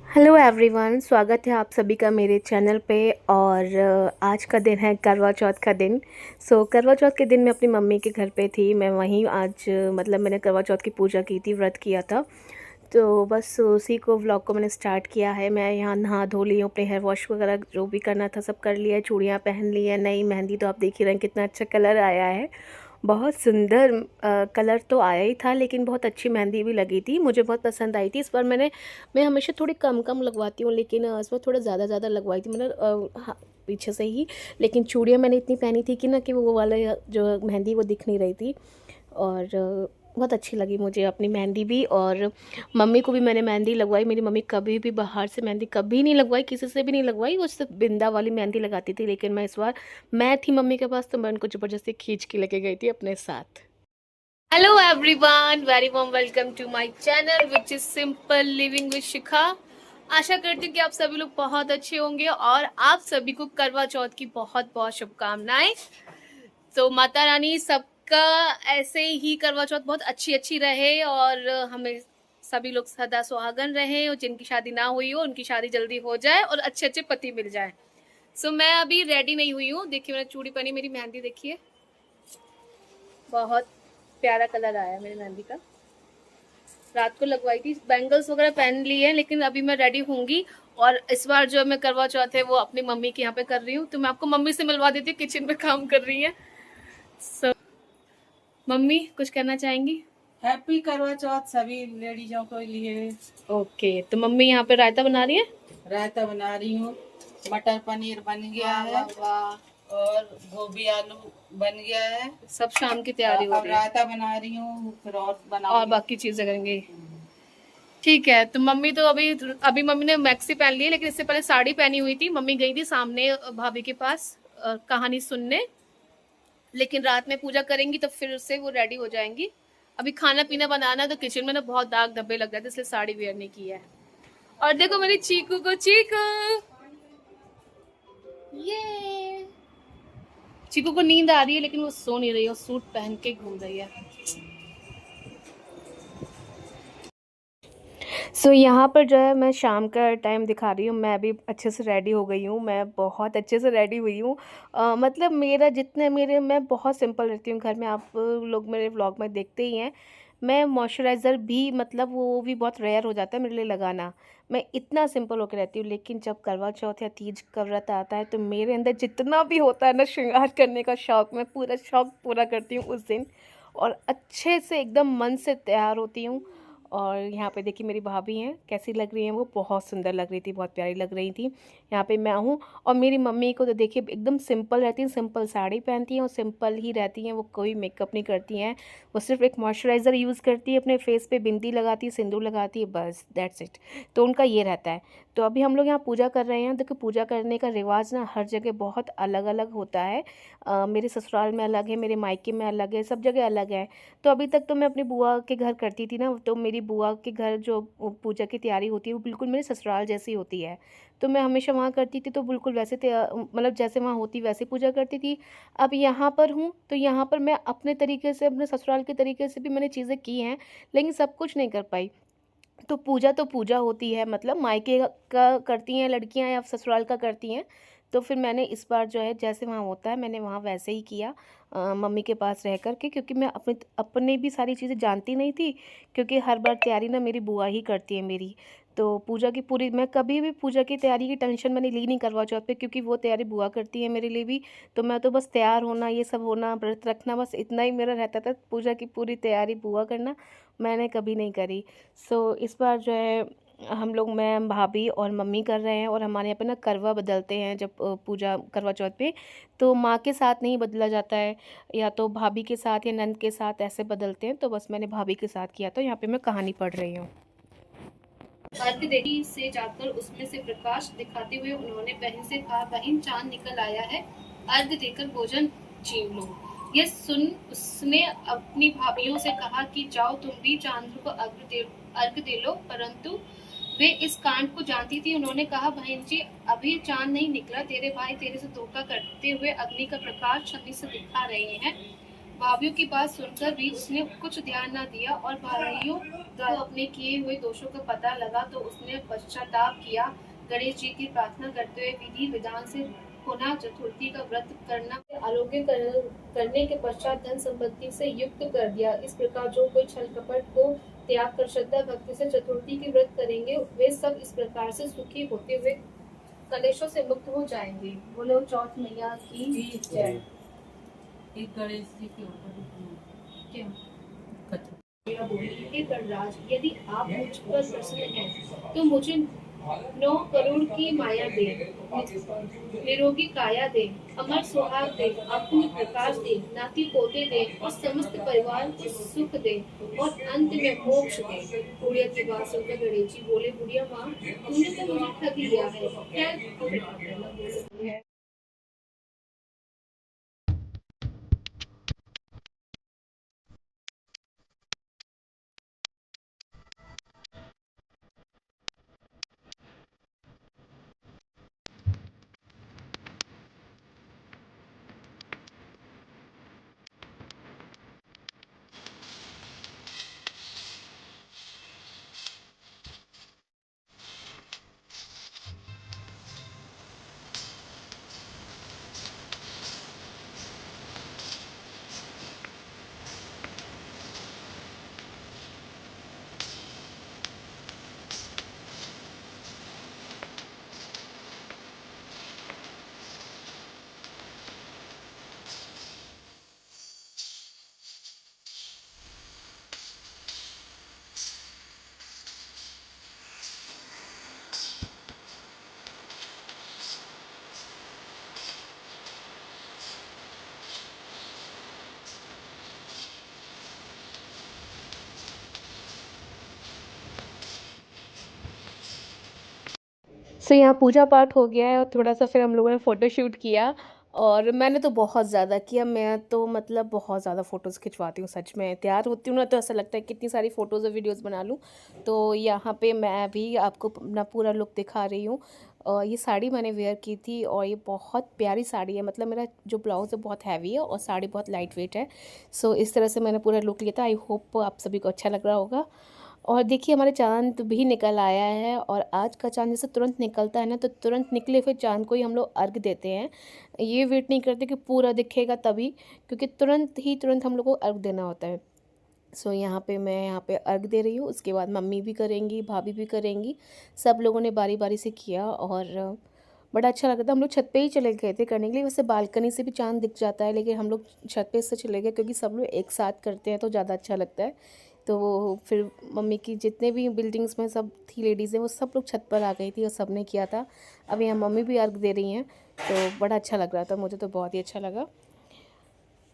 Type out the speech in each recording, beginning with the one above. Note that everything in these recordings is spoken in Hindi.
हेलो एवरीवन, स्वागत है आप सभी का मेरे चैनल पे। और आज का दिन है करवा चौथ का दिन। करवा चौथ के दिन मैं अपनी मम्मी के घर पे थी। मैं वहीं आज मतलब मैंने करवा चौथ की पूजा की थी, व्रत किया था। तो बस उसी को व्लॉग को मैंने स्टार्ट किया है। मैं यहाँ नहा धो ली हूँ, अपने हेयर वॉश वगैरह जो भी करना था सब कर लिया है, चूड़ियाँ पहन ली है, नई मेहंदी तो आप देख ही रहे हैं कितना अच्छा कलर आया है। बहुत सुंदर कलर तो आया ही था, लेकिन बहुत अच्छी मेहंदी भी लगी थी, मुझे बहुत पसंद आई थी। इस बार मैं हमेशा थोड़ी कम कम लगवाती हूँ, लेकिन इस बार थोड़ा ज़्यादा ज़्यादा लगवाई थी मैंने, हाँ, पीछे से ही। लेकिन चूड़ियाँ मैंने इतनी पहनी थी कि ना कि वो वाला जो मेहंदी वो दिख नहीं रही थी। और बहुत अच्छी लगी मुझे अपनी मेहंदी भी। और मम्मी को भी मैंने मेहंदी लगवाई। मेरी मम्मी कभी भी बाहर से मेहंदी कभी नहीं लगवाई, किसी से भी नहीं लगवाई, वो सिर्फ बिंदा वाली मेहंदी लगाती थी। लेकिन मैं इस बार मैं थी मम्मी के पास, तो मैं उनको ज़बरदस्ती खींच के लेके गई थी अपने साथ। Hello everyone, very warm welcome to my channel which is simple living with Shikha. आशा करती हूँ कि आप सभी लोग बहुत अच्छे होंगे और आप सभी को करवा चौथ की बहुत बहुत शुभकामनाएं। तो माता रानी सबका ऐसे ही करवा चौथ बहुत अच्छी अच्छी रहे और हमें सभी लोग सदा सुहागन रहे, और जिनकी शादी ना हुई हो उनकी शादी जल्दी हो जाए और अच्छे अच्छे पति मिल जाए। मैं अभी रेडी नहीं हुई हूँ। देखिए मैंने चूड़ी पहनी, मेरी मेहंदी देखिए, बहुत प्यारा कलर आया मेरी मेहंदी का। रात को लगवाई थी, बैंगल्स वगैरह पहन ली है, लेकिन अभी मैं रेडी होंगी। और इस बार जो मैं करवा चौथ है वो अपनी मम्मी के यहाँ पे कर रही हूँ, तो मैं आपको मम्मी से मिलवा देती हूँ, किचन में काम कर रही है। मम्मी कुछ कहना चाहेंगी? हैप्पी करवा चौथ सभी लेडीजों के लिए। ओके, तो मम्मी यहाँ पे रायता बना रही है। रायता बना रही हूँ, मटर पनीर बन गया है। वाह वाह, और गोभी आलू बन गया है। सब शाम की तैयारी हो अब रही है रायता बना रही हूँ, फिर और और बनाऊंगी। बाकी चीजें करेंगे। ठीक है, तो मम्मी तो अभी अभी मम्मी ने मैक्सी पहन ली है, लेकिन इससे पहले साड़ी पहनी हुई थी। मम्मी गई थी सामने भाभी के पास कहानी सुनने, लेकिन रात में पूजा करेंगी तो फिर उससे वो रेडी हो जाएंगी। अभी खाना पीना बनाना है, तो किचन में ना बहुत दाग धब्बे लग गए थे, इसलिए साड़ी वेयर नहीं की है। और देखो मेरी चीकू को, चीकू ये चीकू को नींद आ रही है, लेकिन वो सो नहीं रही है, वो सूट पहन के घूम रही है। यहाँ पर जो है मैं शाम का टाइम दिखा रही हूँ। मैं अभी अच्छे से रेडी हो गई हूँ, मैं बहुत अच्छे से रेडी हुई हूँ। मतलब मेरा जितने मेरे मैं बहुत सिंपल रहती हूँ घर में, आप लोग मेरे व्लॉग में देखते ही हैं। मैं मॉइस्चराइज़र भी मतलब वो भी बहुत रेयर हो जाता है मेरे लिए लगाना। मैं इतना सिंपल होकर रहती हूँ, लेकिन जब करवा चौथ या तीज का व्रत आता है तो मेरे अंदर जितना भी होता है ना श्रृंगार करने का शौक़, मैं पूरा शौक़ पूरा करती हूँ उस दिन। और अच्छे से एकदम मन से तैयार होती हूँ। और यहाँ पे देखिए मेरी भाभी हैं, कैसी लग रही हैं वो, बहुत सुंदर लग रही थी, बहुत प्यारी लग रही थी। यहाँ पे मैं हूँ। और मेरी मम्मी को तो देखिए एकदम सिंपल रहती हैं, सिंपल साड़ी पहनती हैं और सिंपल ही रहती हैं, वो कोई मेकअप नहीं करती हैं। वो सिर्फ एक मॉइस्चराइज़र यूज़ करती है, अपने फेस पे बिंदी लगाती है, सिंदूर लगाती है, बस दैट्स इट। तो उनका ये रहता है। तो अभी हम लोग यहाँ पूजा कर रहे हैं। देखो पूजा करने का रिवाज ना हर जगह बहुत अलग अलग होता है। मेरे ससुराल में अलग है, मेरे मायके में अलग है, सब जगह अलग है। तो अभी तक तो मैं अपनी बुआ के घर करती थी ना, तो मेरी बुआ के घर जो पूजा की तैयारी होती है वो बिल्कुल मेरे ससुराल जैसी होती है। तो मैं हमेशा वहाँ करती थी, तो बिल्कुल वैसे मतलब जैसे वहाँ होती वैसे पूजा करती थी। अब यहाँ पर हूँ तो यहाँ पर मैं अपने तरीके से, अपने ससुराल के तरीके से भी मैंने चीज़ें की हैं, लेकिन सब कुछ नहीं कर पाई। तो पूजा होती है, मतलब मायके का करती हैं लड़कियां या ससुराल का करती हैं। तो फिर मैंने इस बार जो है जैसे वहाँ होता है मैंने वहाँ वैसे ही किया, मम्मी के पास रह कर के, क्योंकि मैं अपने अपने भी सारी चीज़ें जानती नहीं थी। क्योंकि हर बार तैयारी ना मेरी बुआ ही करती है मेरी। तो पूजा की पूरी, मैं कभी भी पूजा की तैयारी की टेंशन मैंने ली नहीं करवा चौथ पे, क्योंकि वो तैयारी बुआ करती है मेरे लिए भी। तो मैं तो बस तैयार होना, ये सब होना, व्रत रखना, बस इतना ही मेरा रहता था। पूजा की पूरी तैयारी बुआ करना मैंने कभी नहीं करी। इस बार जो है हम लोग, मैं भाभी और मम्मी कर रहे हैं। और हमारे यहाँ पे ना करवा बदलते हैं जब पूजा करवा चौथ पे। तो माँ के साथ नहीं बदला जाता है, या तो भाभी के साथ या नंद के साथ ऐसे बदलते हैं। तो बस मैंने भाभी के साथ किया, तो यहाँ पे मैं कहानी पढ़ रही हूँ। अर्घ देरी से जाकर उसमें से प्रकाश दिखाते हुए उन्होंने बहन से कहा, बहन चांद निकल आया है, अर्घ देकर भोजन छीन लो। यह सुन उसने अपनी भाभीियों से कहा कि जाओ तुम भी चांद को अर्घ दे लो, परंतु वे इस कांड को जानती थी। उन्होंने कहा, बहन जी अभी चांद नहीं निकला, तेरे भाई तेरे से धोखा करते हुए अग्नि का प्रकाश छवि से दिखा रहे हैं। भाभीियों की बात सुनकर भी उसने कुछ ध्यान न दिया और भाइयों को अपने किए हुए दोषों का पता लगा तो उसने पश्चाताप किया। गणेश जी की प्रार्थना करते हुए विधि विधान से पुनः चतुर्थी का व्रत करना आरोग्य करने के पश्चात धन संपत्ति से युक्त कर दिया। इस प्रकार जो कोई छल कपट को त्याग कर श्रद्धा भक्ति से चतुर्थी की व्रत करेंगे वे सब इस प्रकार से सुखी होते हुए कलेशों से मुक्त हो जाएंगे। बोलो चौथ मैया की जय। एक गणेश जी के ऊपर क्या कथा। मेरा बोली, हे गणराज, यदि आप मुझ पर प्रसन्न हैं तो मुझे 9 करोड़ की माया दे, निरोगी काया दे, अमर सुहाग दे, अपनी प्रकाश दे, नाती पोते दे और समस्त परिवार को सुख दे और अंत में मोक्ष दे। बुढ़िया की बात सुनकर गणेश जी बोले, बुढ़िया माँ, तुमने तो मुझे ठग लिया है। खैर, सो यहाँ पूजा पाठ हो गया है और थोड़ा-सा फिर हम लोगों ने फ़ोटो शूट किया और मैंने तो बहुत ज़्यादा किया। मैं तो मतलब बहुत ज़्यादा फ़ोटोज़ खिंचवाती हूँ सच में। तैयार होती हूँ ना तो ऐसा लगता है कितनी सारी फ़ोटोज़ और वीडियोज़ बना लूँ। तो यहाँ पे मैं भी आपको अपना पूरा लुक दिखा रही हूँ। ये साड़ी मैंने वेयर की थी और ये बहुत प्यारी साड़ी है। मतलब मेरा जो ब्लाउज़ है बहुत हैवी है और साड़ी बहुत लाइट वेट है। सो इस तरह से मैंने पूरा लुक लिया था। आई होप आप सभी को अच्छा लग रहा होगा। और देखिए हमारे चाँद भी निकल आया है और आज का चाँद जैसे तुरंत निकलता है ना तो तुरंत निकले हुए चाँद को ही हम लोग अर्घ देते हैं। ये वेट नहीं करते कि पूरा दिखेगा तभी, क्योंकि तुरंत हम लोग को अर्घ देना होता है। सो यहाँ पे मैं यहाँ पे अर्घ दे रही हूँ, उसके बाद मम्मी भी करेंगी, भाभी भी करेंगी। सब लोगों ने बारी-बारी से किया और बड़ा अच्छा लगा था। हम लोग छत पे ही चले गए थे करने के लिए। वैसे बालकनी से भी चाँद दिख जाता है, लेकिन हम लोग छत पे से चले गए क्योंकि सब लोग एक साथ करते हैं तो ज़्यादा अच्छा लगता है। तो फिर मम्मी की जितने भी बिल्डिंग्स में सब थी लेडीज़ें, वो सब लोग छत पर आ गई थी और सब ने किया था। अब यहाँ मम्मी भी अर्घ दे रही हैं, तो बड़ा अच्छा लग रहा था। मुझे तो बहुत ही अच्छा लगा।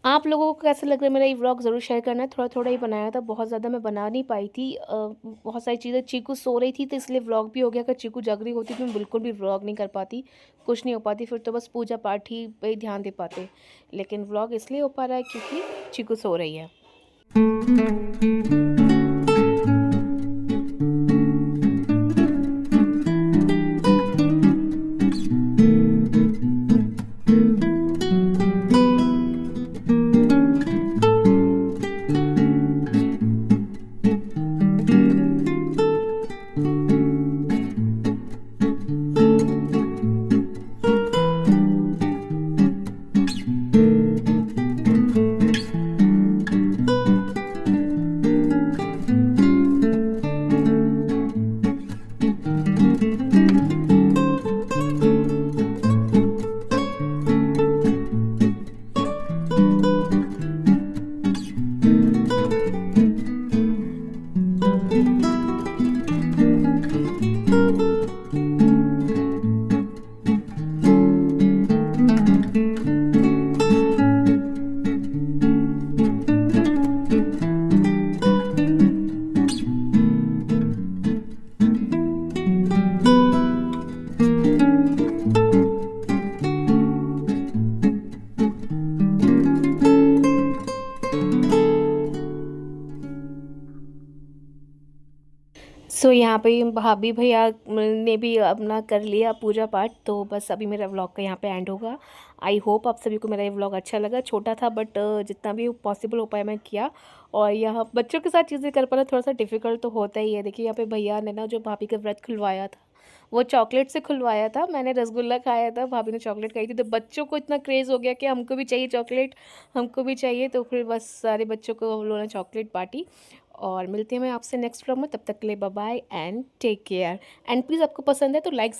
आप लोगों को कैसा लग रहा है मेरा ये व्लॉग ज़रूर शेयर करना। थोड़ा-थोड़ा ही बनाया था, बहुत ज़्यादा मैं बना नहीं पाई थी। बहुत सारी चीज़ें, चीकू सो रही थी तो इसलिए व्लॉग भी हो गया। अगर चीकू जग रही होती तो मैं बिल्कुल भी व्लॉग नहीं कर पाती, कुछ नहीं हो पाती। फिर तो बस पूजा पाठ ही पे ही ध्यान दे पाते। लेकिन व्लॉग इसलिए हो पा रहा है क्योंकि चीकू सो रही है। यहाँ पे भाभी भैया ने भी अपना कर लिया पूजा पाठ, तो बस अभी मेरा व्लॉग का यहाँ पे एंड होगा। आई होप आप सभी को मेरा ये व्लॉग अच्छा लगा। छोटा था बट जितना भी पॉसिबल हो पाया मैं किया। और यहाँ बच्चों के साथ चीज़ें कर पाना थोड़ा सा डिफ़िकल्ट तो होता ही है। देखिए यहाँ पे भैया ने ना जो भाभी का व्रत खुलवाया था वो चॉकलेट से खुलवाया था। मैंने रसगुल्ला खाया था, भाभी ने चॉकलेट खाई थी। तो बच्चों को इतना क्रेज़ हो गया कि हमको भी चाहिए चॉकलेट, हमको भी चाहिए। तो फिर बस सारे बच्चों को हम लोगों ने चॉकलेट बाँटी। और मिलती हूँ मैं आपसे नेक्स्ट व्लॉग में, तब तक के लिए bye bye and take care. And please आपको पसंद है तो लाइक